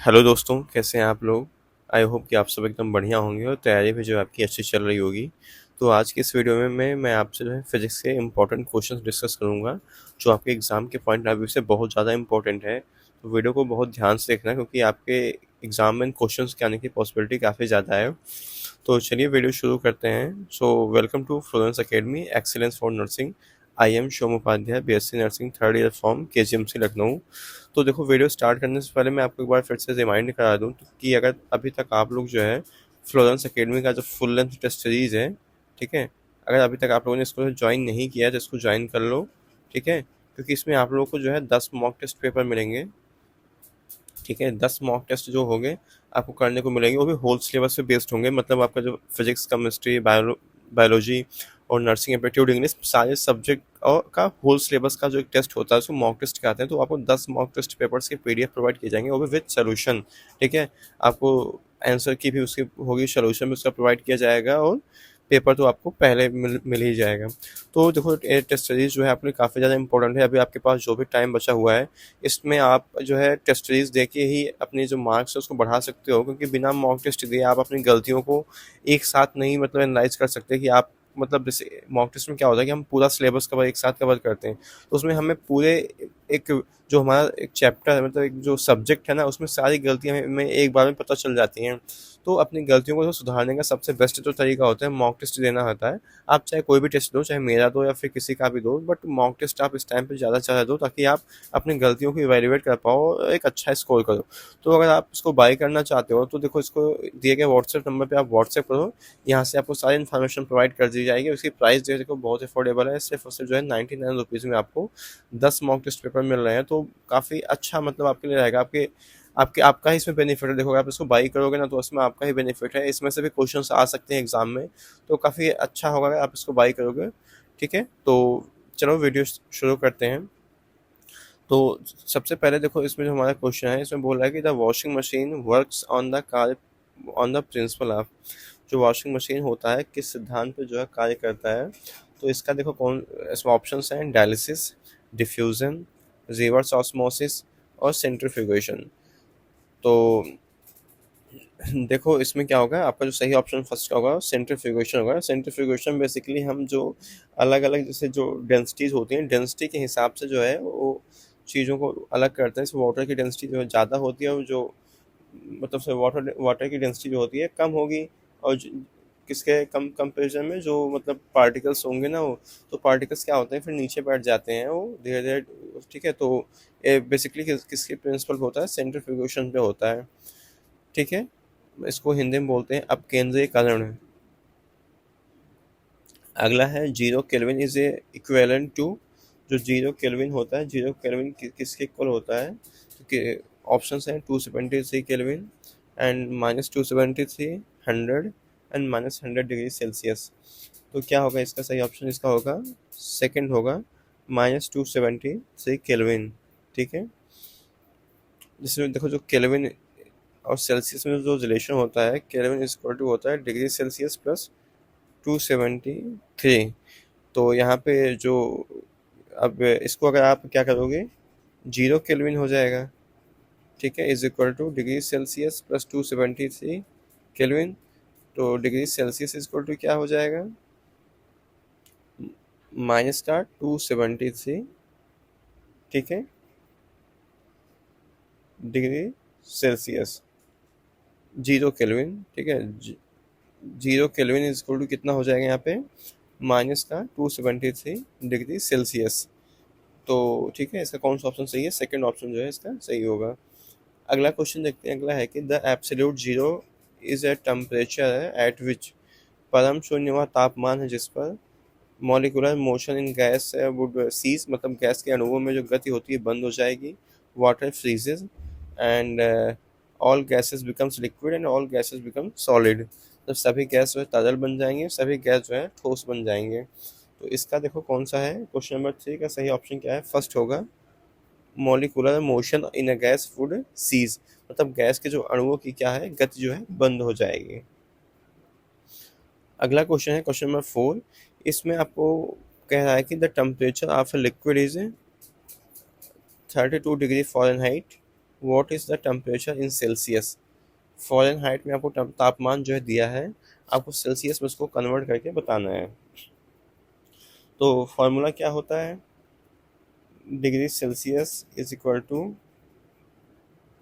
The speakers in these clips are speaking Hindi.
हेलो दोस्तों, कैसे हैं आप लोग। आई होप कि आप सब एकदम बढ़िया होंगे और तैयारी भी जो है आपकी अच्छी चल रही होगी। तो आज की इस वीडियो में मैं आपसे जो है फिज़िक्स के इम्पोर्टेंट क्वेश्चंस डिस्कस करूंगा, जो आपके एग्ज़ाम के पॉइंट ऑफ व्यू से बहुत ज़्यादा इम्पोर्टेंट है। तो वीडियो को बहुत ध्यान से देखना, क्योंकि आपके एग्ज़ाम में क्वेश्चंस के आने की पॉसिबिलिटी काफ़ी ज़्यादा है। तो चलिए वीडियो शुरू करते हैं। So welcome to Florence academy excellence for nursing. I am Shom Upadhyay, B Sc nursing third year from KGMC Lucknow. तो देखो, वीडियो स्टार्ट करने से पहले मैं आपको एक बार फिर से रिमाइंड करा दूं कि अगर अभी तक आप लोग जो है फ्लोरेंस अकेडमी का जो फुल लेंथ टेस्ट सीरीज़ है, ठीक है, अगर अभी तक आप लोगों ने इसको ज्वाइन नहीं किया है तो इसको ज्वाइन कर लो। ठीक है, क्योंकि इसमें आप लोगों को जो है 10 मॉक टेस्ट पेपर मिलेंगे। ठीक है, 10 मॉक टेस्ट जो होंगे आपको करने को मिलेंगे, वो भी होल सिलेबस पे बेस्ड होंगे। मतलब आपका जो फिजिक्स, केमिस्ट्री, बायोलॉजी और नर्सिंग, एप्टीट्यूड, इंग्लिश, सारे सब्जेक्ट और का होल सिलेबस का जो एक टेस्ट होता है उसको मॉक टेस्ट कहते हैं। तो आपको 10 मॉक टेस्ट पेपर्स के पीडीएफ प्रोवाइड किए जाएंगे, वो भी विद सोल्यूशन। ठीक है, आपको आंसर की भी उसकी होगी, सोल्यूशन भी उसका प्रोवाइड किया जाएगा, और पेपर तो आपको पहले मिल ही जाएगा। तो देखो, टेस्ट सीरीज जो है आपके लिए काफ़ी ज़्यादा इंपॉर्टेंट है। अभी आपके पास जो भी टाइम बचा हुआ है, इसमें आप जो है टेस्ट सीरीज दे के ही अपनी जो मार्क्स है उसको बढ़ा सकते हो, क्योंकि बिना मॉक टेस्ट दिए आप अपनी गलतियों को एक साथ नहीं मतलब एनालाइज कर सकते कि आप मतलब जैसे मॉक टेस्ट में क्या होता है कि हम पूरा सिलेबस कवर एक साथ कवर करते हैं। तो उसमें हमें पूरे एक जो हमारा एक चैप्टर है, मतलब एक जो सब्जेक्ट है ना, उसमें सारी गलतियां हमें एक बार में पता चल जाती हैं। तो अपनी गलतियों को सुधारने का सबसे बेस्ट जो तरीका होता है, मॉक टेस्ट देना होता है। आप चाहे कोई भी टेस्ट दो, चाहे मेरा दो या फिर किसी का भी दो, बट मॉक टेस्ट आप इस टाइम पे ज़्यादा ज़्यादा दो, ताकि आप अपनी गलतियों को इवेल्युएट कर पाओ और एक अच्छा स्कोर करो। तो अगर आप इसको बाय करना चाहते हो तो देखो, इसको दिए गए व्हाट्सएप नंबर पे आप व्हाट्सएप करो। यहाँ से आपको सारी इन्फॉर्मेशन प्रोवाइड कर दी जाएगी। उसकी प्राइस जो है देखो बहुत अफोर्डेबल है, सिर्फ और सिर्फ जो है 99 रुपीज़ में आपको 10 मॉक टेस्ट पेपर मिल रहे हैं। तो काफ़ी अच्छा मतलब आपके लिए रहेगा। आपके आपके आपका ही इसमें बेनिफिट है। देखो, आप इसको बाई करोगे ना तो उसमें आपका ही बेनिफिट है। इसमें से भी क्वेश्चंस आ सकते हैं एग्जाम में, तो काफ़ी अच्छा होगा अगर आप इसको बाई करोगे। ठीक है, तो चलो वीडियो शुरू करते हैं। तो सबसे पहले देखो, इसमें जो हमारा क्वेश्चन है, इसमें बोल रहा है कि the washing machine works on the car on the principle of. जो वॉशिंग मशीन होता है किस सिद्धांत पे जो है कार्य करता है। तो इसका देखो कौन इसमें ऑप्शंस हैं: डायलिसिस, डिफ्यूजन, रिवर्स ऑस्मोसिस और सेंट्रीफ्यूगेशन। तो देखो, इसमें क्या होगा, आपका जो सही ऑप्शन फर्स्ट का होगा सेंट्रीफ्यूगेशन होगा। सेंट्रीफ्यूगेशन बेसिकली हम जो अलग अलग जैसे जो डेंसिटीज होती हैं, डेंसिटी के हिसाब से जो है वो चीज़ों को अलग करते हैं। जैसे वाटर की डेंसिटी जो है ज़्यादा होती है, और जो मतलब से वाटर वाटर की डेंसिटी जो होती है कम होगी। और किसके कम कंपेरिजन में जो मतलब पार्टिकल्स होंगे ना, वो तो पार्टिकल्स क्या होते हैं फिर नीचे बैठ जाते हैं वो धीरे धीरे। ठीक है, तो बेसिकली किसके प्रिंसिपल पे होता है, सेंट्रीफ्यूगेशन पे होता है। ठीक है, इसको हिंदी में बोलते हैं अपकेंद्रीकरण। अगला है zero kelvin is a equivalent to. जो जीरो केल्विन होता है, जीरो केल्विन किसके इक्वल होता है। तो ऑप्शन हैं 273 kelvin and -273, 100 and -100 degree Celsius. तो क्या होगा इसका सही ऑप्शन, इसका होगा सेकंड होगा -273 केल्विन। ठीक है, जिसमें देखो जो केल्विन और सेल्सियस में जो रिलेशन होता है, केल्विन इज इक्वल टू होता है डिग्री सेल्सियस प्लस 273। तो यहाँ पे जो अब इसको अगर आप क्या करोगे, जीरो केल्विन हो जाएगा। ठीक है, is equal to degree Celsius plus 273 kelvin. तो degree Celsius is equal to क्या हो जाएगा, माइनस का 273। ठीक है, डिग्री सेल्सियस जीरो केल्विन। ठीक है, zero kelvin is equal to कितना हो जाएगा यहाँ पे, माइनस का 273 डिग्री सेल्सियस। तो ठीक है, इसका कौन सा ऑप्शन सही है, सेकंड ऑप्शन जो है इसका सही होगा। अगला क्वेश्चन देखते हैं। अगला है कि the absolute zero is a temperature at which. परम शून्य वह तापमान है जिस पर molecular motion in gas would cease, मतलब गैस के अणुओं में जो गति होती है बंद हो जाएगी। Water फ्रीजेज and all gases becomes liquid and all gases become solid. तो सभी गैस जो है तरल बन जाएंगे, सभी गैस जो है ठोस बन जाएंगे। तो इसका देखो कौन सा है, क्वेश्चन नंबर 3 का सही ऑप्शन क्या है, फर्स्ट होगा molecular motion in a gas would cease. मतलब गैस के जो अणुओं की क्या है, गति जो है बंद हो जाएगी। अगला क्वेश्चन है क्वेश्चन नंबर 4। इसमें आपको कह रहा है कि the temperature of a liquid is 32 degree Fahrenheit what is the temperature in Celsius. Fahrenheit में आपको तापमान जो है दिया है, आपको सेल्सियस में उसको कन्वर्ट करके बताना है। तो फार्मूला क्या होता है, degree Celsius is equal to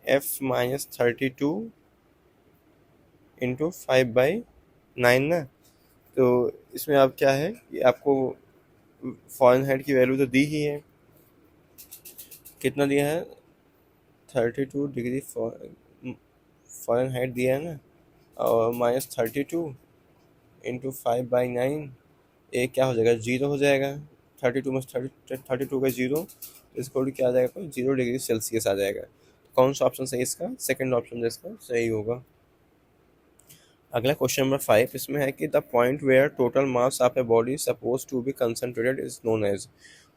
F-32 into 5/9 ना। तो इसमें आप क्या है कि आपको फ़ारेनहाइट की वैल्यू तो दी ही है, कितना दिया है 32 डिग्री फ़ारेनहाइट दिया है ना, और -32 इंटू 5/9, ये क्या हो जाएगा, जीरो हो जाएगा। 32 में 32 का जीरो, इसको क्या आ जाएगा, 0 डिग्री सेल्सियस आ जाएगा। कौन सा ऑप्शन सही है इसका, सेकंड ऑप्शन जो इसका सही होगा। अगला क्वेश्चन नंबर 5 इसमें है कि the point where total mass of a body suppose to be concentrated is known as.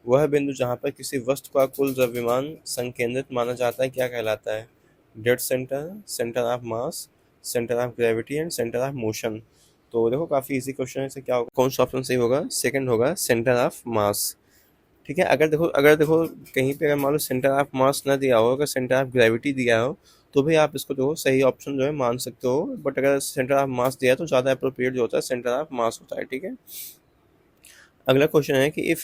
वह बिंदु जहाँ पर किसी वस्तु का कुल द्रव्यमान संकेंद्रित माना जाता है क्या कहलाता है, dead centre, centre of mass, centre of gravity and centre of motion. तो देखो काफ़ी इजी क्वेश्चन है, इसे क्या होगा, कौन सा ऑप्शन सही होगा, सेकंड होगा, सेंटर ऑफ मास। ठीक है, अगर देखो कहीं पे अगर मान लो सेंटर ऑफ मास ना दिया हो, अगर सेंटर ऑफ ग्रेविटी दिया हो, तो भी आप इसको देखो सही ऑप्शन जो है मान सकते हो, बट अगर सेंटर ऑफ मास दिया है तो ज़्यादा अप्रोप्रिएट जो होता है सेंटर ऑफ मास होता है। ठीक है, अगला क्वेश्चन है कि if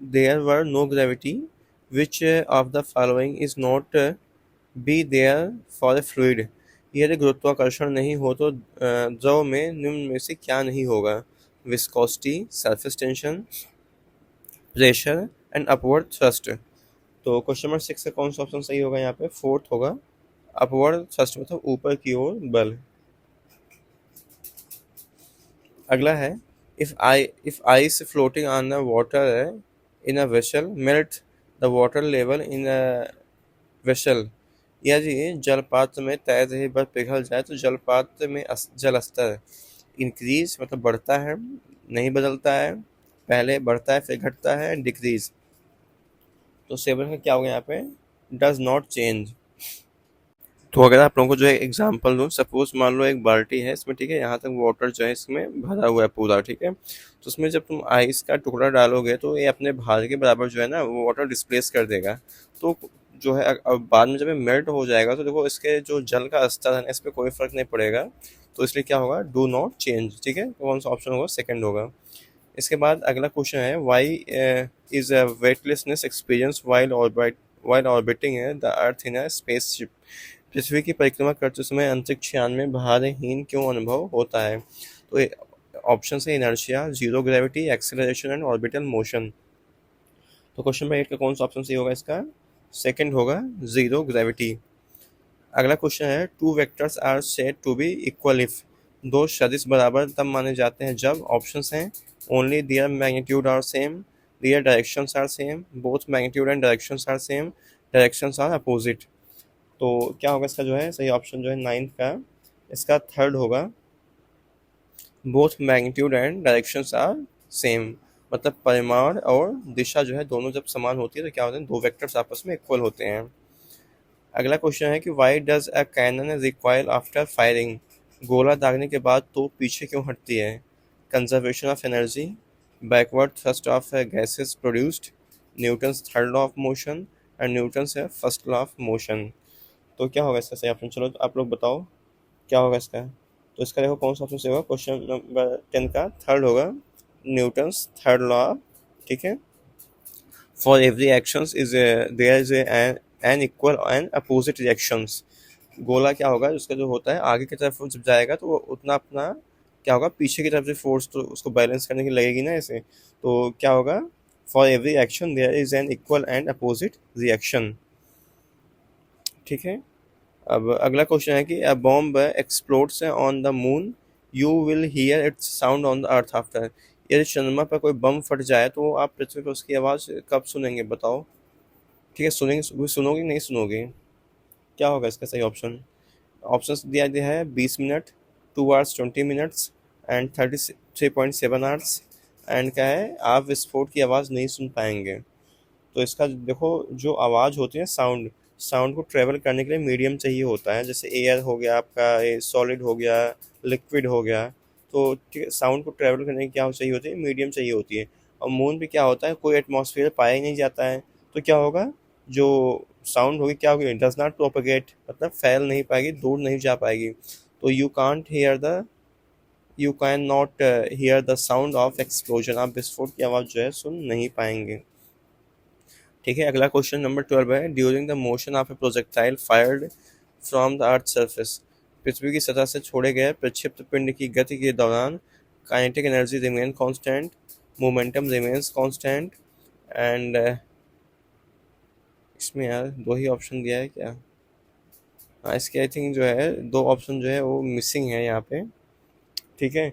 there were no gravity which of the following is not be there for a fluid. यदि गुरुत्वाकर्षण नहीं हो तो द्रव में निम्न में से क्या नहीं होगा, viscosity, surface tension, pressure and upward thrust. तो क्वेश्चन नंबर 6 का कौन सा ऑप्शन सही होगा, यहाँ पे फोर्थ होगा, अपवर्ड थ्रस्ट मतलब ऊपर की ओर बल। अगला है if ice floating on the water in a vessel melt the water level in a vessel. यदि जलपात्र में तैर रही बर्फ पिघल जाए तो जलपात्र में जल स्तर इंक्रीज मतलब बढ़ता है, नहीं बदलता है, पहले बढ़ता है फिर घटता है, डिक्रीज। तो 7 का क्या होगा यहाँ पे, डज नॉट चेंज। तो अगर आप लोगों को जो है एग्जांपल दूँ, सपोज मान लो एक बाल्टी है इसमें, ठीक है, यहाँ तक वाटर जो है इसमें भरा हुआ है पूरा, ठीक है, तो उसमें जब तुम आइस का टुकड़ा डालोगे तो ये अपने भार के बराबर जो है ना वो वाटर डिस्प्लेस कर देगा। तो जो है अब बाद में जब ये मेल्ट हो जाएगा तो देखो इसके जो जल का स्तर है ना इस पर कोई फर्क नहीं पड़ेगा, तो इसलिए क्या होगा, डू नॉट चेंज। ठीक है, तो कौन सा ऑप्शन होगा, सेकेंड होगा। इसके बाद अगला क्वेश्चन है why is weightlessness experience while orbiting the earth in a spaceship. पृथ्वी की परिक्रमा करते समय अंतरिक्ष यान में भारहीन क्यों अनुभव होता है। तो ऑप्शन है inertia, zero gravity, acceleration and orbital motion. तो क्वेश्चन नंबर 8 का कौन सा ऑप्शन सही होगा, इसका सेकंड होगा, जीरो ग्रेविटी। अगला क्वेश्चन है two vectors are said to be equal if. दो सदिश बराबर तब माने जाते हैं जब ऑप्शंस हैं only their magnitude are same, their directions are same, both magnitude and directions are same, directions are opposite. तो क्या होगा इसका जो है सही ऑप्शन जो है नाइन्थ का, इसका थर्ड होगा, both magnitude and directions are same, मतलब परिमाण और दिशा जो है दोनों जब समान होती है तो क्या होते हैं, दो वेक्टर्स आपस में इक्वल होते हैं। अगला क्वेश्चन है कि why does a cannon recoil after firing. गोला दागने के बाद तो पीछे क्यों हटती है, conservation of energy, backward thrust of gases produced, Newton's third law of motion and Newton's first law of motion. तो क्या होगा इसका सही ऑप्शन, चलो तो आप लोग बताओ क्या होगा इसका। तो इसका देखो कौन सा ऑप्शन सही होगा, क्वेश्चन नंबर 10 का थर्ड होगा, न्यूटन्स थर्ड लॉ। ठीक है, for every actions is there is an equal and opposite reactions. गोला क्या होगा, उसका जो होता है आगे की तरफ जब जाएगा तो वो उतना अपना क्या होगा, पीछे की तरफ से फोर्स तो उसको बैलेंस करने की लगेगी ना ऐसे, तो क्या होगा, for every action there is an equal and opposite reaction. ठीक है, अब अगला क्वेश्चन है कि a bomb explodes on the moon, you will hear its sound on the earth after. यदि चंद्रमा पर कोई बम फट जाए तो आप पृथ्वी पर उसकी आवाज़ कब सुनेंगे, बताओ। ठीक है, सुनेंगे, सुनोगे नहीं सुनोगे, क्या होगा इसका सही ऑप्शन। ऑप्शन दिया गया है 20 minute, 2 hours 20 minutes and 33.7 hours, and क्या है, आप विस्फोट की आवाज़ नहीं सुन पाएंगे। तो इसका देखो जो आवाज़ होती है साउंड, साउंड को ट्रेवल करने के लिए मीडियम चाहिए होता है, जैसे एयर हो गया आपका, ये सॉलिड हो गया, लिक्विड हो गया। तो ठीक है, साउंड को ट्रेवल करने की क्या चाहिए होती है, मीडियम चाहिए होती है। और मून पे क्या होता है, कोई एटमॉस्फेयर पाया ही नहीं जाता है, तो क्या होगा, जो साउंड होगी क्या होगी, डज नॉट प्रोपगेट मतलब फैल नहीं पाएगी, दूर नहीं जा पाएगी। तो you can not here the sound of explosion, आप विस्फोट की आवाज़ जो है सुन नहीं पाएंगे। ठीक है, अगला क्वेश्चन नंबर 12 है, during the motion of a projectile fired from the earth surface, पृथ्वी की सतह से छोड़े गए प्रक्षिप्त पिंड की गति के दौरान kinetic energy remain constant, momentum remains constant and इसमें यार दो ही ऑप्शन दिया है क्या? हाँ, इसके आई थिंक जो है दो ऑप्शन जो है वो मिसिंग है यहाँ पे। ठीक है,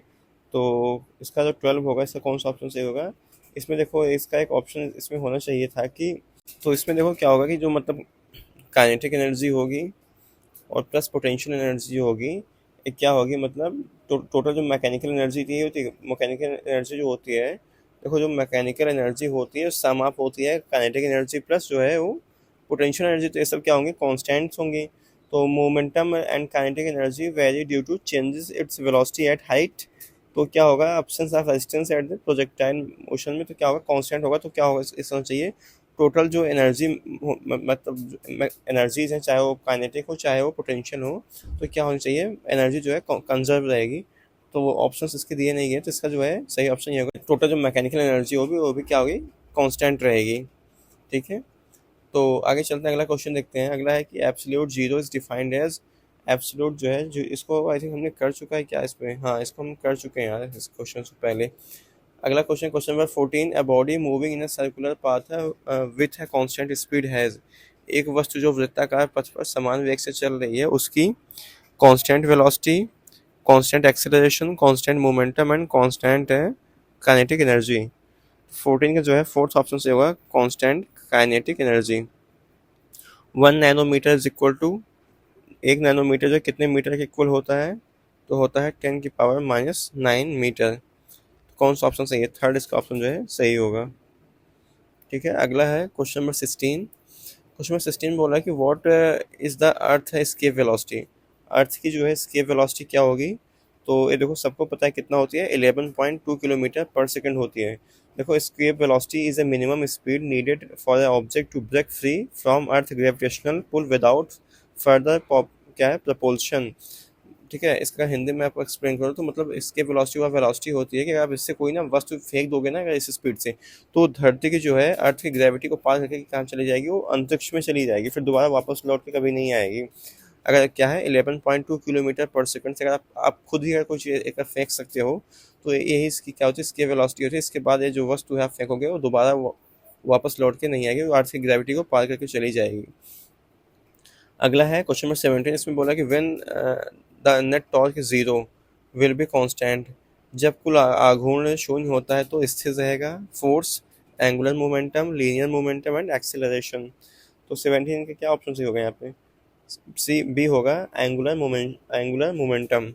तो इसका जो 12 होगा इसका कौन सा ऑप्शन सही होगा? इसमें देखो इसका एक ऑप्शन इसमें होना चाहिए था कि, तो इसमें देखो क्या होगा कि जो मतलब काइनेटिक एनर्जी होगी और प्लस पोटेंशियल एनर्जी होगी, एक क्या होगी मतलब टोटल जो मैकेनिकल एनर्जी थी होती है, मैकेनिकल एनर्जी जो होती है, देखो जो मैकेनिकल एनर्जी होती है सम अप होती है काइनेटिक एनर्जी प्लस जो है वो पोटेंशियल एनर्जी, तो ये सब क्या होंगी, कॉन्स्टेंट्स होंगी। तो momentum and kinetic energy vary due to changes its velocity at height, तो क्या होगा absence of resistance at the projectile motion में, तो क्या होगा कांस्टेंट होगा। तो क्या होगा इस होना चाहिए, टोटल जो एनर्जी मतलब एनर्जीज हैं, चाहे वो काइनेटिक हो चाहे वो पोटेंशियल हो, तो क्या होनी चाहिए, एनर्जी जो है कंजर्व रहेगी। तो वो ऑप्शंस इसके दिए नहीं गए, तो इसका जो है सही ऑप्शन ये होगा, टोटल जो मैकेनिकल एनर्जी होगी वो भी क्या होगी, कांस्टेंट रहेगी। ठीक है, तो आगे चलते हैं, अगला क्वेश्चन देखते हैं। अगला है कि absolute zero is defined as, absolute जो है जो इसको आई थिंक हमने कर चुका है क्या इसमें, हाँ इसको हम कर चुके हैं यार इस क्वेश्चन से पहले। अगला question, question number 14, a body moving in a circular path with a constant speed has, एक वस्तु जो वृत्ताकार पथ पर समान वेग से चल रही है उसकी constant velocity, constant acceleration, constant momentum and constant kinetic energy. 14 का जो है फोर्थ ऑप्शन से होगा constant kinetic energy. 1 nanometre is equal to, 1 nanometre जो कितने मीटर के इक्वल होता है, तो होता है 10⁻⁹मीटर। कौन सा ऑप्शन सही है, थर्ड इसका ऑप्शन जो है सही होगा। ठीक है, अगला है क्वेश्चन नंबर 16, क्वेश्चन नंबर 16 बोला कि what is the earth escape velocity, earth की जो है एस्केप वेलोसिटी क्या होगी, तो ये देखो सबको पता है कितना होती है, 11.2 किलोमीटर पर सेकंड होती है। देखो escape velocity is a minimum speed needed for a object to break free from earth gravitational pull without further क्या है प्रपोल्शन। ठीक है, इसका हिंदी में आपको एक्सप्लेन करूँ तो मतलब इसके वेलोसिटी वह वेलोसिटी होती है कि आप इससे कोई ना वस्तु फेंक दोगे ना अगर इस स्पीड से, तो धरती की जो है अर्थ की ग्रेविटी को पार करके कहाँ चली जाएगी, वो अंतरिक्ष में चली जाएगी, फिर दोबारा वापस लौट के कभी नहीं आएगी। अगर क्या है 11.2 किलोमीटर पर सेकंड से अगर आप खुद ही अगर कोई चीज़ एक फेंक सकते हो, तो यही इसकी क्या होती है, इसकी वेलोसिटी होती है। इसके बाद ये जो वस्तु है आप फेंकोगे वो दोबारा वापस लौट के नहीं आएगी, वो अर्थ की ग्रेविटी को पार करके चली जाएगी। अगला है क्वेश्चन नंबर 17, इसमें बोला कि when the net torque zero will be constant, जब कुल आघूर्ण शून्य होता है तो स्थिर रहेगा force, angular momentum, linear momentum and acceleration. तो 17 के क्या ऑप्शन सही होगा यहाँ पे, सी बी होगा एंगुलर मोमेंटम।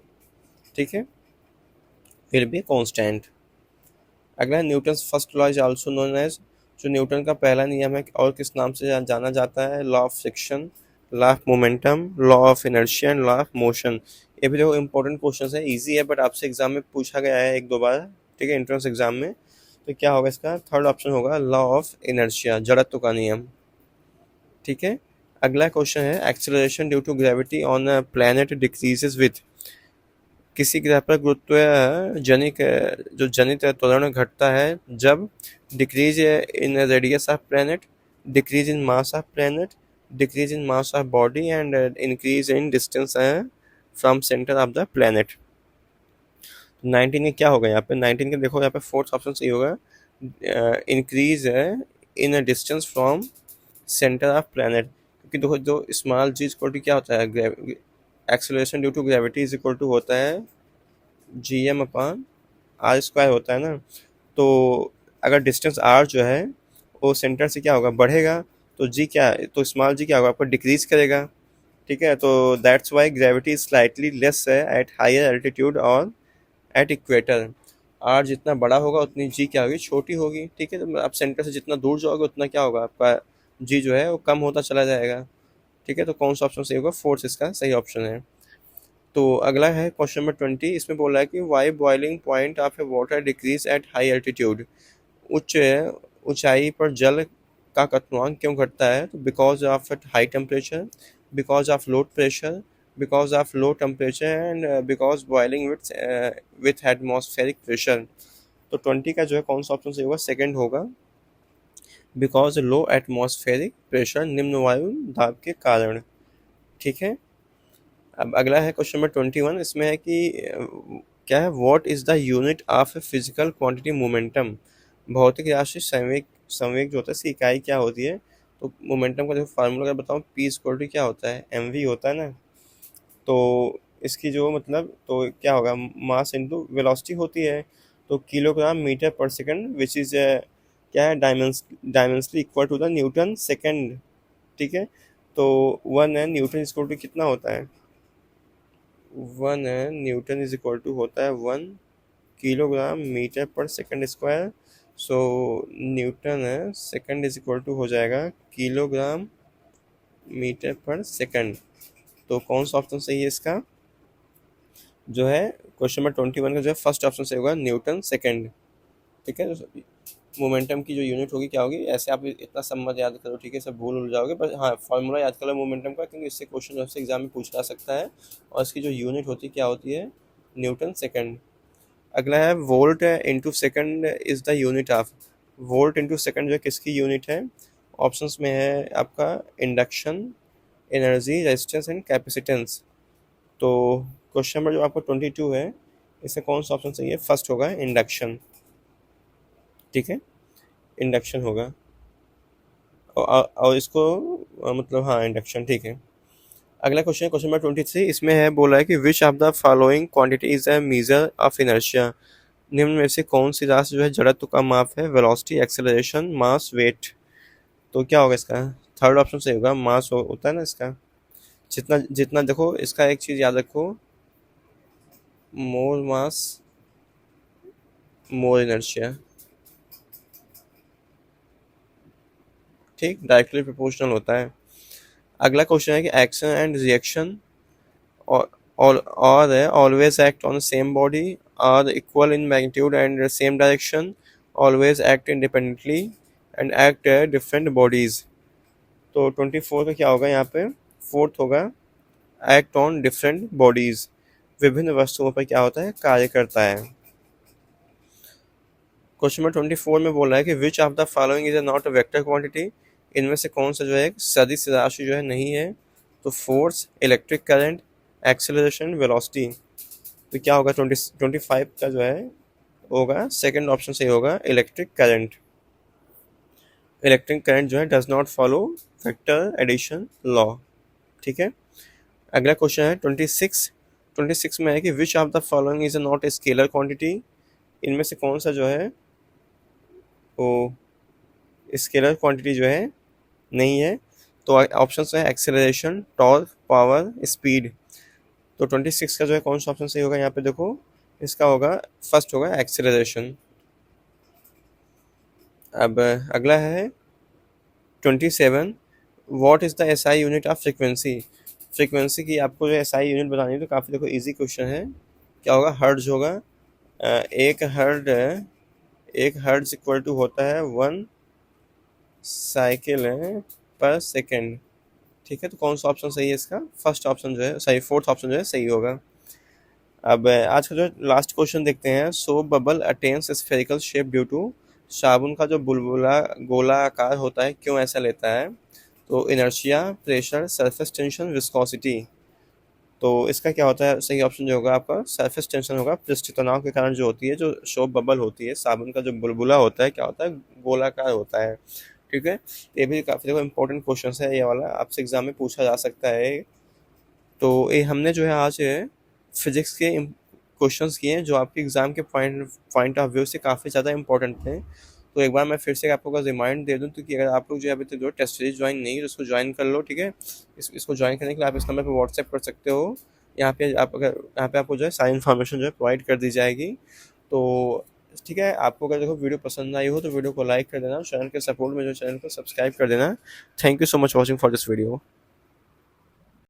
ठीक है, विल बी कांस्टेंट। अगला है Newton first law is also known as, जो न्यूटन का पहला नियम है और किस नाम से जाना जाता है, law of friction, law of momentum, law of inertia and law of motion. ये भी देखो इंपॉर्टेंट क्वेश्चन है, इजी है बट आपसे एग्जाम में पूछा गया है एक दो बार। ठीक है, एंट्रेंस एग्जाम में, तो क्या होगा इसका थर्ड ऑप्शन होगा लॉ ऑफ इनर्शिया, जड़त्व का नियम। ठीक है, अगला क्वेश्चन है acceleration due to gravity on a planet decreases with, किसी ग्रह पर गुरुत्व जनिक जो जनित त्वरण घटता है जब decrease in radius of planet, decrease in mass of planet, decrease in mass of body and increase in distance from centre of the planet. 19 के क्या होगा यहाँ पे, 19 के देखो यहाँ पे फोर्थ ऑप्शन सही होगा, increase in distance from centre of planet, क्योंकि देखो जो स्मॉल जी इक्वल टू क्या होता है, acceleration due to gravity is equal to होता है GM/r² होता है ना। तो अगर डिस्टेंस r जो है वो सेंटर से क्या होगा बढ़ेगा, तो जी क्या है, तो स्मॉल जी क्या होगा आपको डिक्रीज करेगा। ठीक है, तो that's why gravity is slightly less है एट हायर एल्टीट्यूड और एट इक्वेटर। आर जितना बड़ा होगा उतनी जी क्या होगी, छोटी होगी। ठीक है, तो आप सेंटर से जितना दूर जाओगे उतना क्या होगा आपका जी जो है वो कम होता चला जाएगा। ठीक है, तो कौन सा ऑप्शन सही होगा, फोर्थ इसका सही ऑप्शन है। तो अगला है क्वेश्चन नंबर 20, इसमें बोला है कि why boiling point of a water decrease at high altitude, उच्च ऊंचाई पर जल का क्वथनांक क्यों घटता है? तो because of high temperature, because of low pressure, because of low temperature and because boiling with atmospheric pressure. तो 20 का जो है कौन सा ऑप्शन सही होगा? सेकंड होगा, बिकॉज लो एटमॉस्फेरिक प्रेशर, निम्न वायु दाब के कारण। ठीक है। अब अगला है क्वेश्चन नंबर 21। इसमें है कि क्या है? What is the unit of physical quantity momentum? भौतिक राशि संवेग, संवेग जो होता है इसकी इकाई क्या होती है? तो मोमेंटम का जो फार्मूला अगर बताऊँ, पी इक्वल टू क्या होता है? एम वी होता है ना। तो इसकी जो मतलब तो क्या होगा? मास इंटू वेलोसिटी होती है। तो kilogram metre per second which is क्या है? Dimensionally equal to the Newton second. ठीक है। तो वन है न्यूटन इक्वल टू कितना होता है? वन है न्यूटन इज इक्वल टू होता है 1 kilogram metre per second square. सो न्यूटन है सेकंड इज इक्वल टू हो जाएगा किलोग्राम मीटर पर सेकंड। तो कौन सा ऑप्शन सही है इसका? जो है क्वेश्चन नंबर 21 का जो है फर्स्ट ऑप्शन सही होगा, न्यूटन सेकंड। ठीक है। मोमेंटम की जो यूनिट होगी क्या होगी? ऐसे आप इतना सब मत याद करो, ठीक है, सब भूल उल जाओगे, पर हाँ फॉर्मूला याद कर लो मोमेंटम का, क्योंकि इससे क्वेश्चन आपसे एग्जाम में पूछा जा सकता है। और इसकी जो यूनिट होती है क्या होती है? Newton second. अगला है volt into second is the unit of. Volt into second जो है किसकी यूनिट है? ऑप्शंस में है आपका induction, energy, resistance and capacitance. तो क्वेश्चन नंबर जो आपका 22 है, इससे कौन सा ऑप्शन सही है? फर्स्ट होगा इंडक्शन। ठीक है, इंडक्शन होगा। और इसको मतलब हाँ इंडक्शन। ठीक है। अगला क्वेश्चन, क्वेश्चन नंबर 23। इसमें है बोला है कि विच of the following quantity is a measure of inertia? निम्न में से कौन सी राशि जो है जड़त्व का माप है? वेलोसिटी, एक्सेलरेशन, मास, वेट। तो क्या होगा इसका? थर्ड ऑप्शन सही होगा, मास होता है ना इसका। जितना जितना देखो, इसका एक चीज याद रखो, मोर मास मोर इनर्शिया। ठीक, डायरेक्टली प्रोपोर्शनल होता है। अगला क्वेश्चन है कि action and reaction or always act on the same body, are equal in magnitude and the same direction, always act independently and act different bodies। तो 24 का क्या होगा यहाँ पे? फोर्थ होगा, act on different bodies, विभिन्न वस्तुओं पर क्या होता है? कार्य करता है। क्वेश्चन नंबर 24 में बोल रहा है कि विच of the following is not a vector quantity? इनमें से कौन सा जो है एक सदिश राशि जो है नहीं है? तो force, electric current, acceleration, velocity. तो क्या होगा? 25 का जो है होगा सेकंड ऑप्शन सही होगा, इलेक्ट्रिक करंट। इलेक्ट्रिक करंट जो है does not follow vector addition law. ठीक है। अगला क्वेश्चन है 26। 26 में है कि विच of the following is not a scalar quantity? इनमें से कौन सा जो है वो स्केलर क्वांटिटी जो है नहीं है? तो ऑप्शन है एक्सेलरेशन, टॉर्क, पावर, स्पीड। तो 26 का जो है कौन सा ऑप्शन सही होगा? यहाँ पे देखो, इसका होगा फर्स्ट होगा एक्सेलरेशन। अब अगला है 27। What is the SI unit of frequency? Frequency की आपको जो एसआई यूनिट बतानी है, तो काफ़ी देखो इजी क्वेश्चन है। क्या होगा? हर्ट्ज होगा। एक हर्ट एक हर्ट्ज इक्वल टू होता है 1 साइकिल पर सेकेंड। ठीक है। तो कौन सा ऑप्शन सही है इसका? फर्स्ट ऑप्शन जो है सही, फोर्थ ऑप्शन जो है सही होगा। अब आज का जो लास्ट क्वेश्चन देखते हैं। Soap bubble attains spherical shape due to. साबुन का जो बुलबुला गोला आकार होता है क्यों ऐसा लेता है? तो inertia, pressure, surface tension, viscosity. तो इसका क्या होता है? सही ऑप्शन जो होगा आपका सरफेस टेंशन होगा। पृष्ठ तनाव के कारण जो होती है, जो सोप बबल होती है, साबुन का जो बुलबुला होता है क्या होता है? गोलाकार होता है। ठीक है। ये भी काफ़ी देखो इंपॉर्टेंट क्वेश्चन है, ये वाला आपसे एग्जाम में पूछा जा सकता है। तो ये हमने जो है आज फिजिक्स के क्वेश्चंस किए हैं जो आपके एग्ज़ाम के पॉइंट ऑफ व्यू से काफ़ी ज़्यादा इंपॉर्टेंट थे। तो एक बार मैं फिर से आपको रिमाइंड दे दूं, तो कि अगर आप लोग जो है अभी तक जो टेस्ट सीरीज ज्वाइन नहीं है तो इसको ज्वाइन कर लो। ठीक है। इसको ज्वाइन करने के लिए आप इस नंबर पर व्हाट्सएप कर सकते हो। यहाँ पे आप अगर यहाँ पे आपको जो है सारी इन्फॉर्मेशन जो है प्रोवाइड कर दी जाएगी। तो ठीक है। आपको अगर देखो वीडियो पसंद आई हो तो वीडियो को लाइक कर देना, चैनल के सपोर्ट में जो चैनल को सब्सक्राइब कर देना। Thank you so much watching for this video.